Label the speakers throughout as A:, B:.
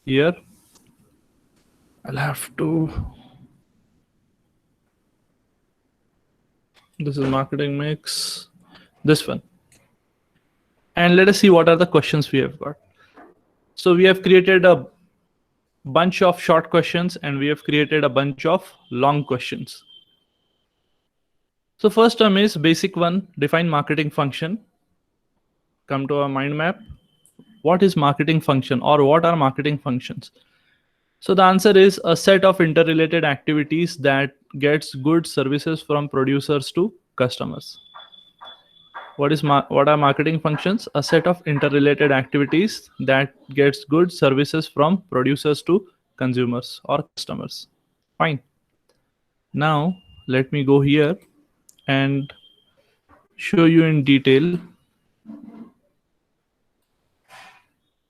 A: here. I'll have to. This is marketing mix. This one. And let us see what are the questions we have got. So we have created a bunch of short questions and we have created a bunch of long questions. So first term is basic one, define marketing function. Come to our mind map. What is marketing function or what are marketing functions? So the answer is a set of interrelated activities that gets goods services from producers to customers. What are marketing functions? A set of interrelated activities that gets goods services from producers to consumers or customers. Fine. Now let me go here and show you in detail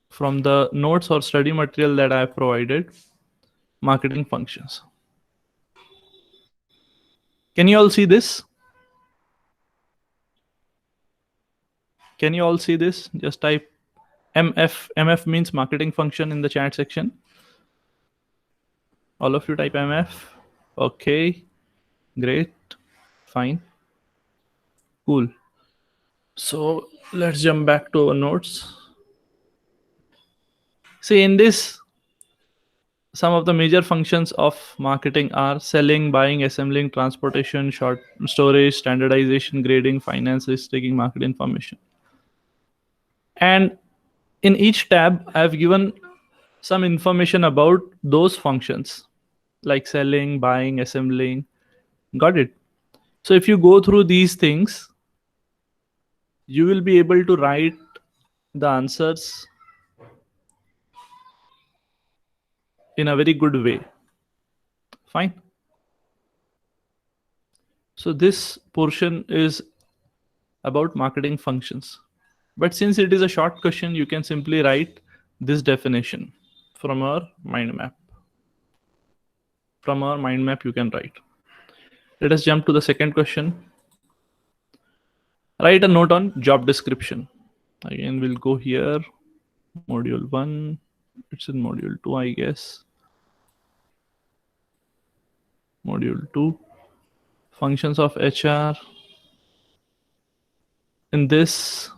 A: from the notes or study material that I have provided marketing functions. Can you all see this? Can you all see this? Just type MF. MF means marketing function in the chat section. All of you type MF. Okay, great, fine, cool. So let's jump back to our notes. See, in this, some of the major functions of marketing are selling, buying, assembling, transportation, short storage, standardization, grading, finance, risk taking, market information. And in each tab, I've given some information about those functions like selling, buying, assembling. Got it? So if you go through these things, you will be able to write the answers in a very good way. Fine. So this portion is about marketing functions. But since it is a short question, you can simply write this definition from our mind map. From our mind map, you can write. Let us jump to the second question. Write a note on job description. Again, we'll go here. Module 1. It's in module 2, I guess. Module 2. Functions of HR. In this.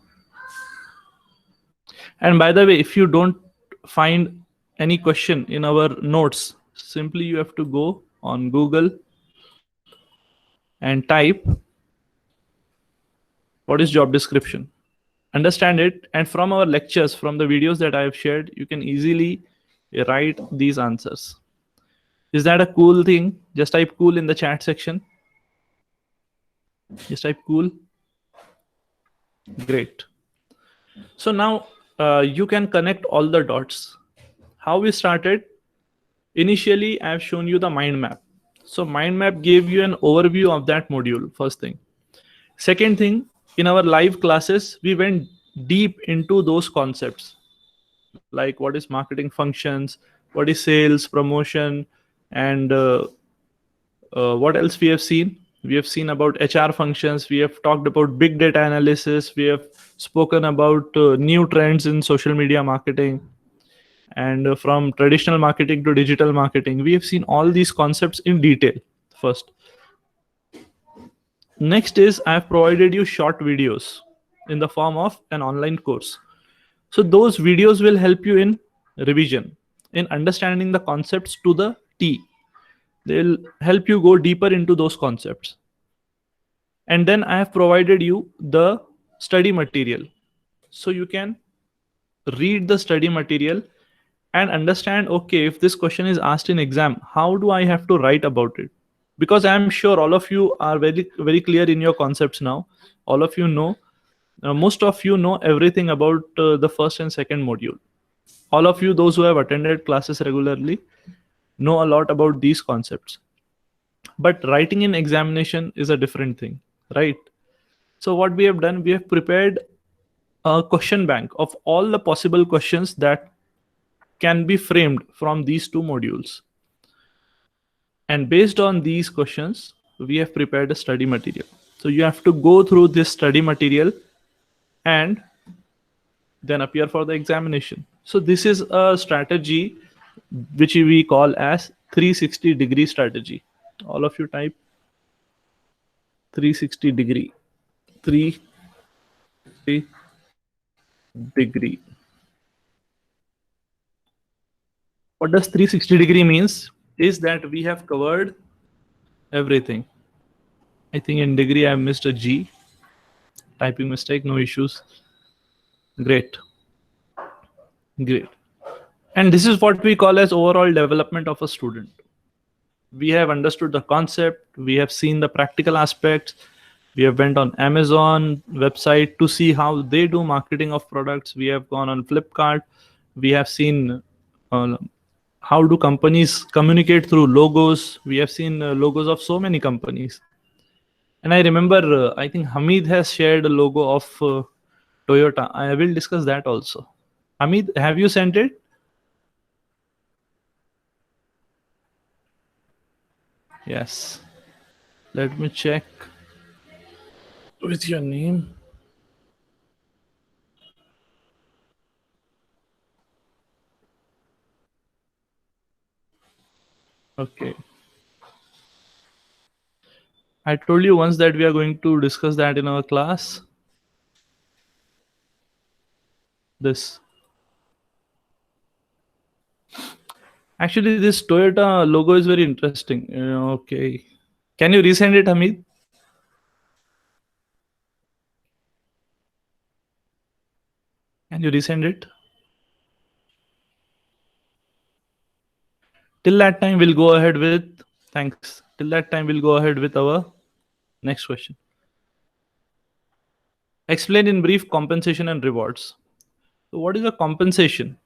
A: And by the way, if you don't find any question in our notes, simply you have to go on Google and type what is job description. Understand it, and from our lectures, from the videos that I have shared, you can easily write these answers. Is that a cool thing? Just type cool in the chat section. Just type cool. Great. So now you can connect all the dots. How we started? Initially, I have shown you the mind map. So mind map gave you an overview of that module, first thing. Second thing, in our live classes, we went deep into those concepts, like what is marketing functions, what is sales, promotion, and what else we have seen? We have seen about HR functions. We have talked about big data analysis. We have spoken about new trends in social media marketing, and from traditional marketing to digital marketing. We have seen all these concepts in detail first. Next is I have provided you short videos in the form of an online course. So those videos will help you in revision, in understanding the concepts to the T. They'll help you go deeper into those concepts. And then I have provided you the study material. So you can read the study material and understand, okay, if this question is asked in exam, how do I have to write about it? Because I'm sure all of you are very clear in your concepts now. All of you know, most of you know everything about the first and second module. All of you, those who have attended classes regularly, know a lot about these concepts. But writing in examination is a different thing, right? So what we have done, we have prepared a question bank of all the possible questions that can be framed from these two modules. And based on these questions, we have prepared a study material. So you have to go through this study material and then appear for the examination. So this is a strategy which we call as 360-degree strategy. All of you type 360-degree. 360-degree. What does 360-degree means? Is that we have covered everything. I think in degree I missed a G. Typing mistake, no issues. Great. Great. And this is what we call as overall development of a student. We have understood the concept, we have seen the practical aspects, we have went on Amazon website to see how they do marketing of products, we have gone on Flipkart, we have seen uh, how do companies communicate through logos, we have seen logos of so many companies. And I remember, I think Hamid has shared a logo of Toyota. I will discuss that also. Hamid, have you sent it? Yes. Let me check with your name. Okay. I told you once that we are going to discuss that in our class. This. Actually, this Toyota logo is very interesting. Okay. Can you resend it, Hamid? Can you resend it? Till that time, we'll go ahead with. Thanks. Till that time, we'll go ahead with our next question. Explain in brief compensation and rewards. So, what is a compensation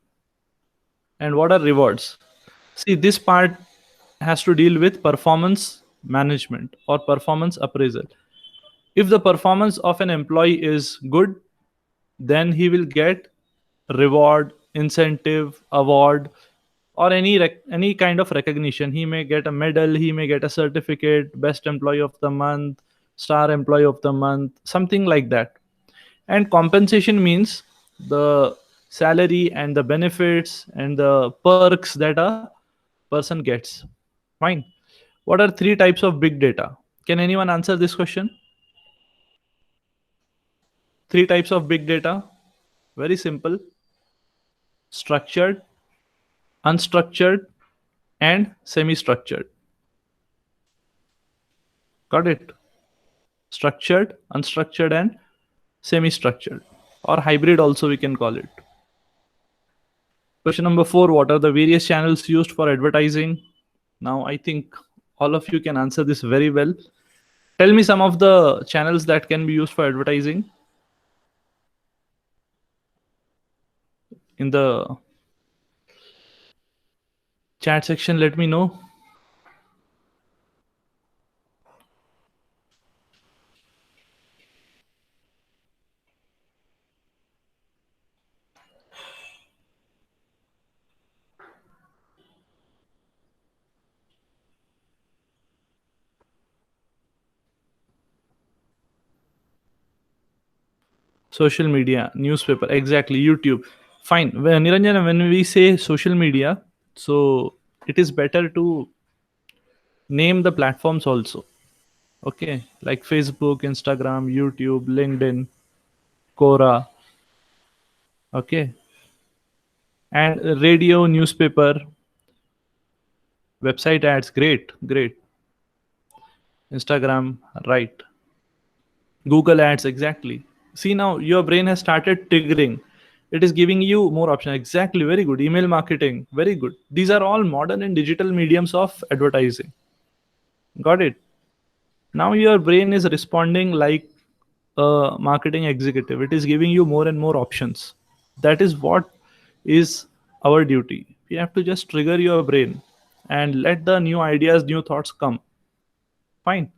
A: and what are rewards? See, this part has to deal with performance management or performance appraisal. If the performance of an employee is good, then he will get reward, incentive, award, or any kind of recognition. He may get a medal, he may get a certificate, best employee of the month, star employee of the month, something like that. And compensation means the salary and the benefits and the perks that a person gets. Fine. What are three types of big data? Can anyone answer this question? Three types of big data. Very simple: structured, unstructured, and semi structured. Got it? Structured, unstructured, and semi structured, or hybrid, also we can call it. Question number 4: what are the various channels used for advertising? Now, I think all of you can answer this very well. Tell me some of the channels that can be used for advertising in the chat section. Let me know. Social media, newspaper, exactly, YouTube. Fine. When Niranjan, when we say social media, so it is better to name the platforms also. Okay, like Facebook, Instagram, YouTube, LinkedIn, Quora. Okay, and radio, newspaper, website ads. Great, great. Instagram, right. Google ads, exactly. See, now your brain has started triggering. It is giving you more options. Exactly, very good. Email marketing, very good. These are all modern and digital mediums of advertising. Got it? Now your brain is responding like a marketing executive. It is giving you more and more options. That is what is our duty. We have to just trigger your brain and let the new ideas, new thoughts come. Fine.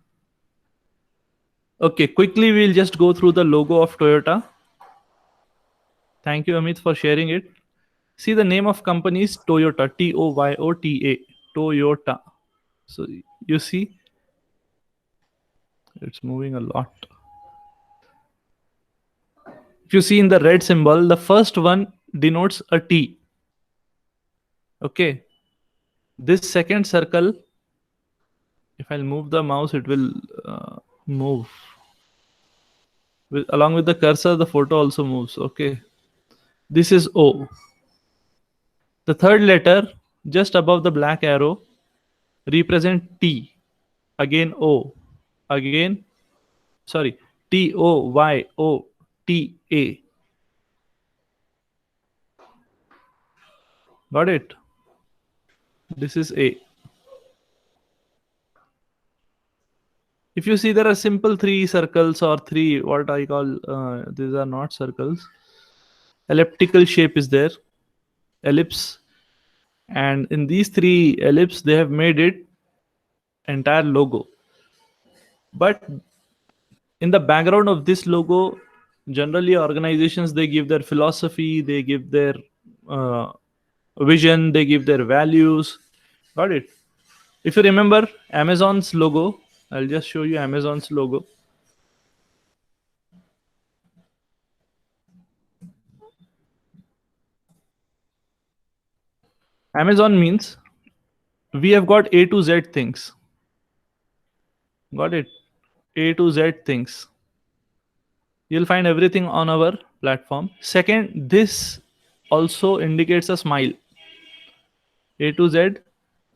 A: Okay, quickly we'll just go through the logo of Toyota. Thank you, Amit, for sharing it. See, the name of company is Toyota, Toyota, Toyota. So you see, it's moving a lot. If you see in the red symbol, the first one denotes a T. Okay. This second circle, if I'll move the mouse, it will move. Along with the cursor, the photo also moves. Okay. This is O. The third letter, just above the black arrow, represent T. Again O. Again, sorry, TOYOTA. Got it? This is A. If you see, there are simple three circles or three, what I call, these are not circles. Elliptical shape is there, ellipse. And in these three ellipse, they have made it entire logo. But in the background of this logo, generally organizations, they give their philosophy, they give their uh, vision, they give their values. Got it? If you remember Amazon's logo, I'll just show you Amazon's logo. Amazon means we have got A to Z things. Got it? A to Z things. You'll find everything on our platform. Second, this also indicates a smile. A to Z,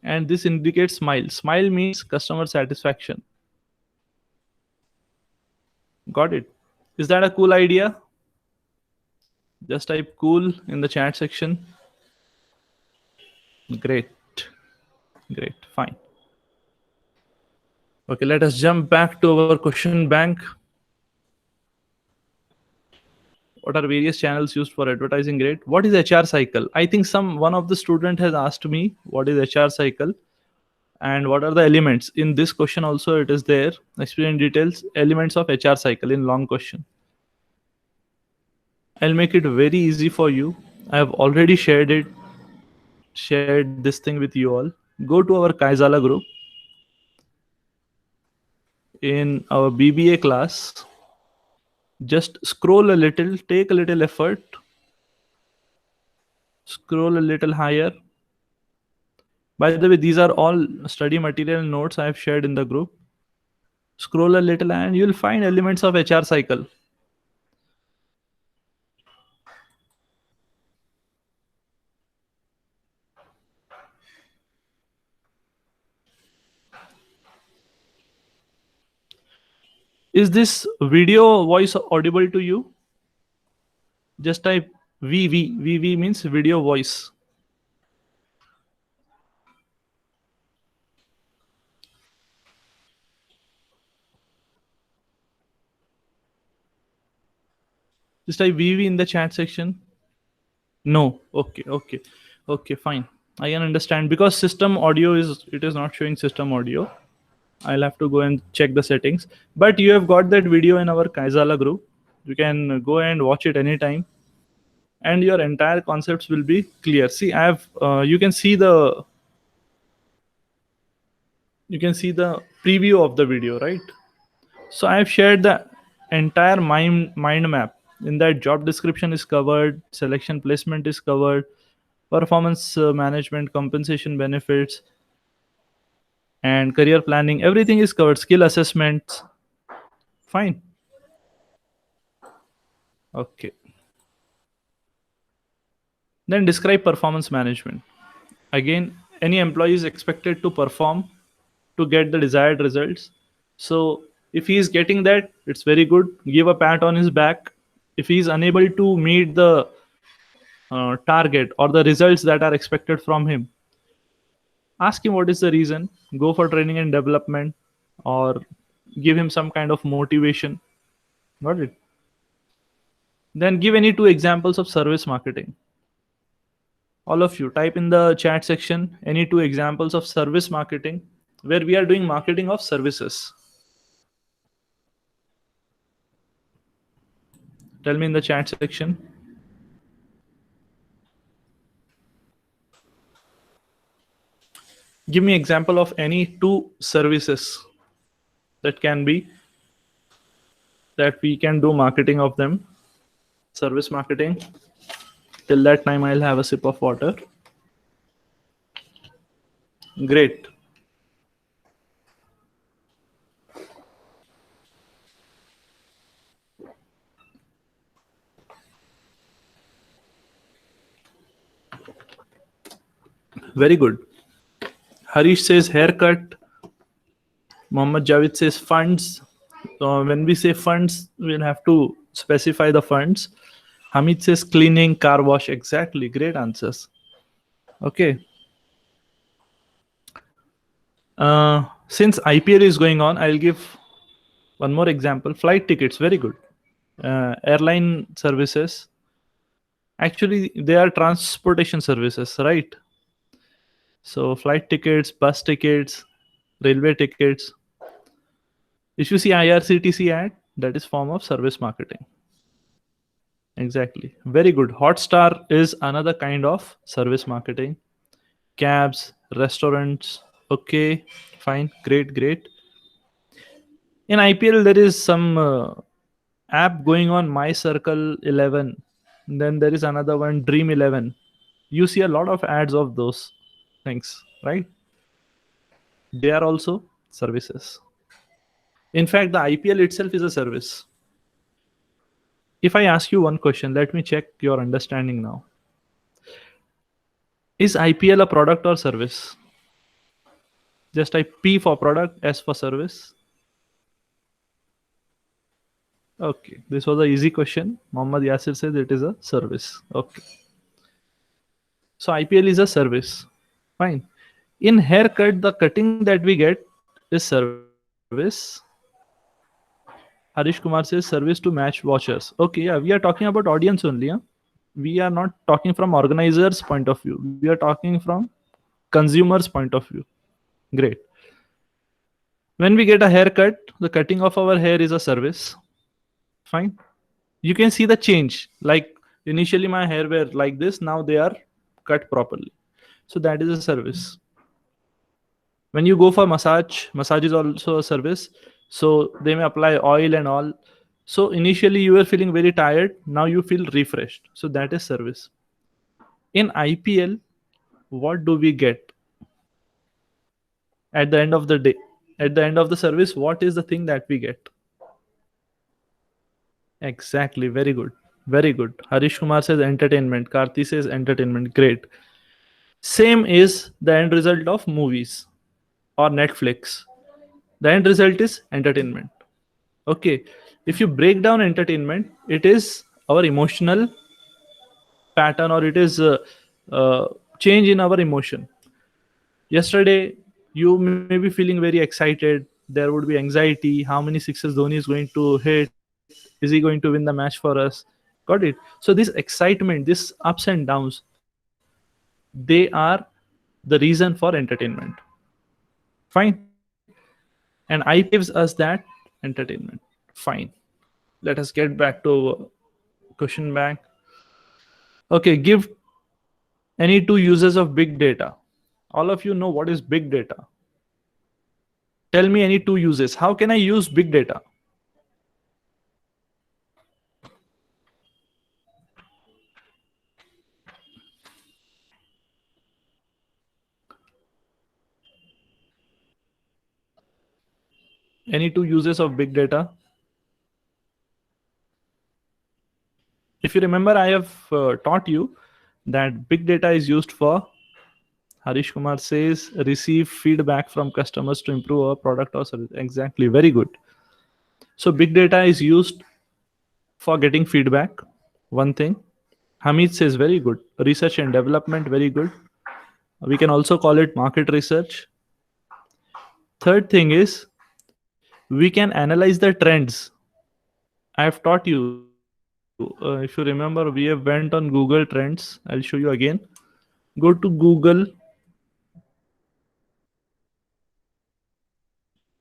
A: and this indicates smile. Smile means customer satisfaction. Got it? Is that a cool idea? Just type cool in the chat section. Great. Great. Fine. Okay, let us jump back to our question bank. What are various channels used for advertising? Great. What is HR cycle? I think one of the student has asked me what is HR cycle and what are the elements. In this question also it is there. Explain details, elements of HR cycle in long question. I'll make it very easy for you. I have already shared this thing with you all. Go to our Kaizala group. In our BBA class, just scroll a little, take a little effort, scroll a little higher. By the way, these are all study material notes I have shared in the group. Scroll a little and you'll find elements of HR cycle. Is this video voice audible to you? Just type VV. VV means video voice. Just type VV in the chat section. No. Okay, fine. I can understand because system audio is not showing system audio. I'll have to go and check the settings. But you have got that video in our Kaizala group. You can go and watch it anytime, and your entire concepts will be clear. See, I have you can see the preview of the video, right? So I have shared the entire mind map. In that, job description is covered, selection placement is covered, performance management, compensation, benefits, and career planning. Everything is covered. Skill assessments. Fine. Okay. Then describe performance management. Again, any employee is expected to perform to get the desired results. So if he is getting that, it's very good. Give a pat on his back. If he is unable to meet the target or the results that are expected from him, ask him what is the reason. Go for training and development, or give him some kind of motivation. Got it? Then give any two examples of service marketing. All of you type in the chat section any two examples of service marketing where we are doing marketing of services. Tell me in the chat section. Give me example of any two services that we can do marketing of them. Service marketing. Till that time, I'll have a sip of water. Great. Very good. Harish says haircut. Mohammad Javid says funds. When we say funds, we'll have to specify the funds. Hamid says cleaning, car wash. Exactly. Great answers. Okay. Since IPL is going on, I'll give one more example. Flight tickets. Very good. Airline services. Actually, they are transportation services, right? So flight tickets, bus tickets, railway tickets. If you see IRCTC ad, that is form of service marketing. Exactly. Very good. Hotstar is another kind of service marketing. Cabs, restaurants. Okay, fine. Great, great. In IPL, there is some app going on, My Circle 11. Then there is another one, Dream 11. You see a lot of ads of those things, right? They are also services. In fact, the IPL itself is a service. If I ask you one question, let me check your understanding now. Is IPL a product or service? Just type P for product, S for service. Okay, this was an easy question. Muhammad Yasir says it is a service. Okay. So IPL is a service. Fine. In haircut, the cutting that we get is service. Harish Kumar says service to match watchers. Okay, yeah, we are talking about audience only. Huh? We are not talking from organizers' point of view. We are talking from consumers' point of view. Great. When we get a haircut, the cutting of our hair is a service. Fine. You can see the change. Like initially my hair were like this, now they are cut properly. So that is a service. When you go for massage is also a service. So they may apply oil and all. So initially you were feeling very tired, now you feel refreshed. So that is service. In IPL, what do we get at the end of the day? At the end of the service, what is the thing that we get? Exactly. Very good. Very good. Harish Kumar says entertainment. Karthi says entertainment. Great. Same is the end result of movies or Netflix. The end result is entertainment. Okay. If you break down entertainment, it is our emotional pattern, or it is change in our emotion. Yesterday, you may be feeling very excited. There would be anxiety. How many sixes Dhoni is going to hit? Is he going to win the match for us? Got it? So this excitement, this ups and downs, they are the reason for entertainment. Fine. And IPL gives us that entertainment. Fine. Let us get back to question bank. Okay, give any two uses of big data. All of you know what is big data. Tell me any two uses. How can I use big data? Any two uses of big data? If you remember, I have taught you that big data is used for, Harish Kumar says, receive feedback from customers to improve our product or service. Exactly. Very good. So big data is used for getting feedback. One thing. Hamid says very good. Research and development, very good. We can also call it market research. Third thing is we can analyze the trends. I have taught you. If you remember, we have went on Google Trends. I'll show you again. Go to Google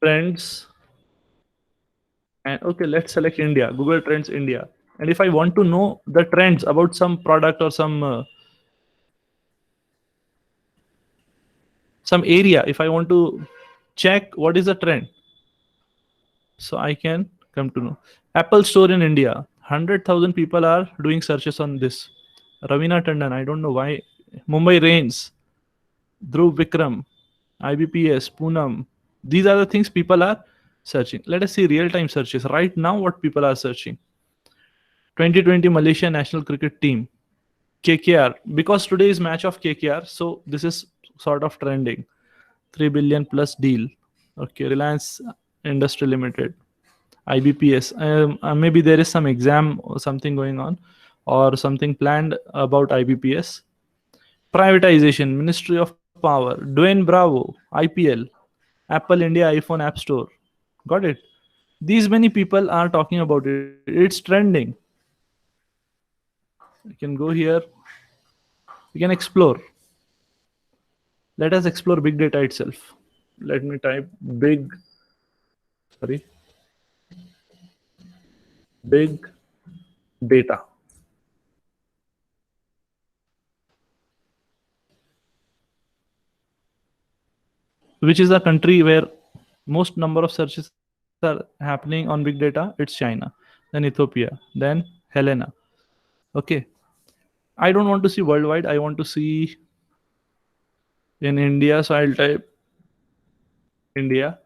A: Trends. And okay, let's select India. Google Trends India. And if I want to know the trends about some product or some area, if I want to check what is the trend, so I can come to know. Apple Store in India. 100,000 people are doing searches on this. Ravina Tandon, I don't know why. Mumbai Rains. Dhruv Vikram. IBPS, Poonam. These are the things people are searching. Let us see real-time searches. Right now, what people are searching. 2020 Malaysia national cricket team. KKR. Because today is match of KKR, so this is sort of trending. 3 billion plus deal. Okay, Reliance Industry Limited. IBPS. Maybe there is some exam or something going on or something planned about IBPS. Privatization, Ministry of Power, Dwayne Bravo, IPL, Apple India iPhone App Store. Got it? These many people are talking about it. It's trending. You can go here. You can explore. Let us explore big data itself. Let me type sorry, big data. Which is a country where most number of searches are happening on big data? It's China, then Ethiopia, then Helena. Okay. I don't want to see worldwide. I want to see in India. So I'll type India.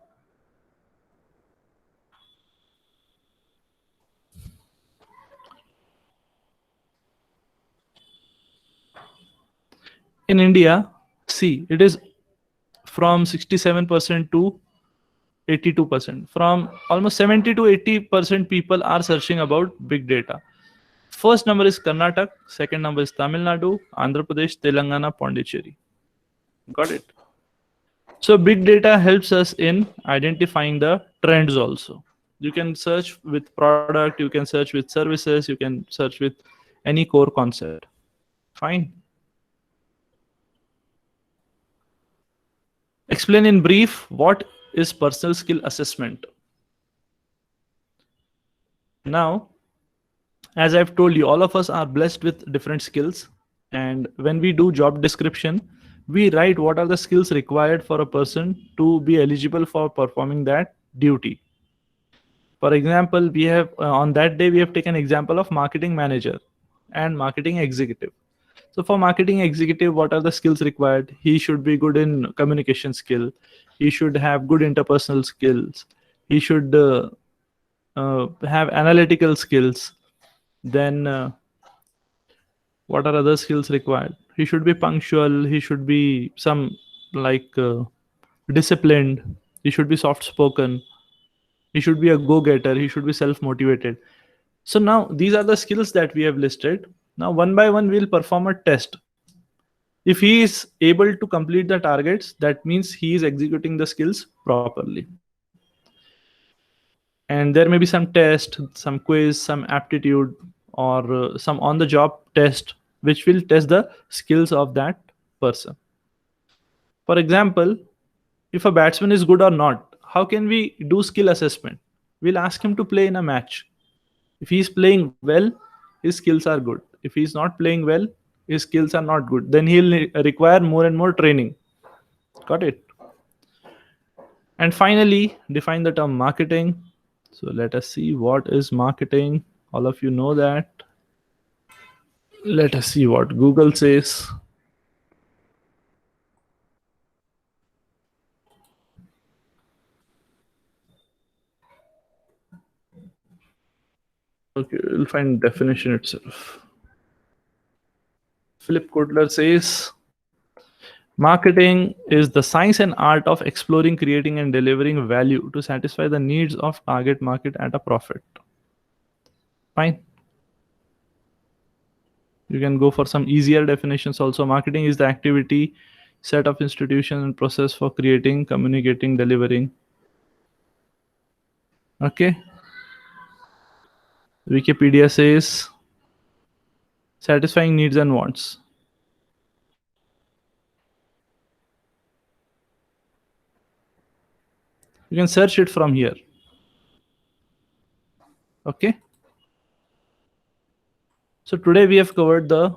A: In India, see, it is from 67% to 82%. From almost 70 to 80% people are searching about big data. First number is Karnataka, second number is Tamil Nadu, Andhra Pradesh, Telangana, Pondicherry. Got it? So big data helps us in identifying the trends also. You can search with product, you can search with services, you can search with any core concept. Fine. Explain in brief what is personal skill assessment. Now, as I've told you, all of us are blessed with different skills. And when we do job description, we write what are the skills required for a person to be eligible for performing that duty. For example, we have on that day, we have taken example of marketing manager and marketing executive. So for marketing executive, what are the skills required? He should be good in communication skill. He should have good interpersonal skills. He should have analytical skills. Then what are other skills required? He should be punctual. He should be some like disciplined. He should be soft spoken. He should be a go-getter. He should be self-motivated. So now these are the skills that we have listed. Now one by one we'll perform a test. If he is able to complete the targets, that means he is executing the skills properly. And there may be some test, some quiz, some aptitude, or some on-the-job test, which will test the skills of that person. For example, if a batsman is good or not, how can we do skill assessment? We'll ask him to play in a match. If he's playing well, his skills are good. If he's not playing well, his skills are not good. Then he'll require more and more training. Got it? And finally, define the term marketing. So let us see what is marketing. All of you know that. Let us see what Google says. Okay, we'll find definition itself. Philip Kotler says, marketing is the science and art of exploring, creating, and delivering value to satisfy the needs of target market at a profit. Fine. You can go for some easier definitions also. Marketing is the activity, set of institution and process for creating, communicating, delivering. Okay. Wikipedia says, satisfying needs and wants. You can search it from here. Okay. So today we have covered the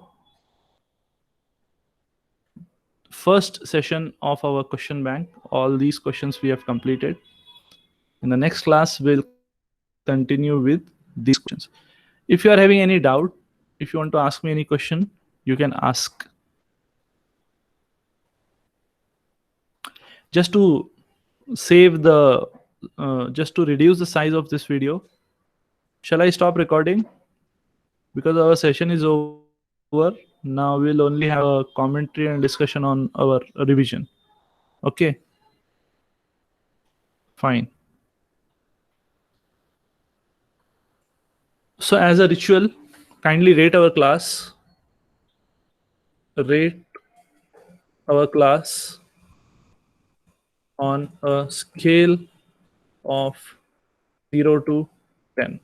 A: first session of our question bank. All these questions we have completed. In the next class, we'll continue with these questions. If you are having any doubt, if you want to ask me any question, you can ask. just to save the just to reduce the size of this video, shall I stop recording? Because our session is over. Now we'll only have a commentary and discussion on our revision. Okay, fine. So as a ritual, kindly rate our class. Rate our class on a scale of 0 to 10.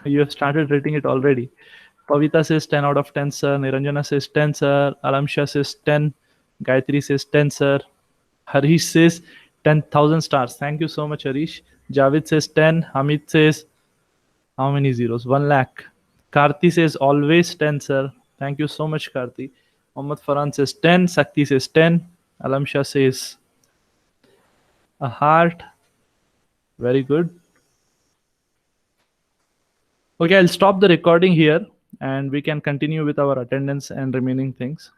A: You have started rating it already. Pavita says 10 out of 10, sir. Niranjana says 10, sir. Alamsha says 10. Gayatri says 10, sir. Harish says 10,000 stars. Thank you so much, Harish. Javed says 10. Hamid says, how many zeros? 1 lakh. Karti says always 10, sir. Thank you so much, Karti. Mohammad Farhan says 10. Sakti says 10. Alamsha says a heart. Very good. Okay, I'll stop the recording here and we can continue with our attendance and remaining things.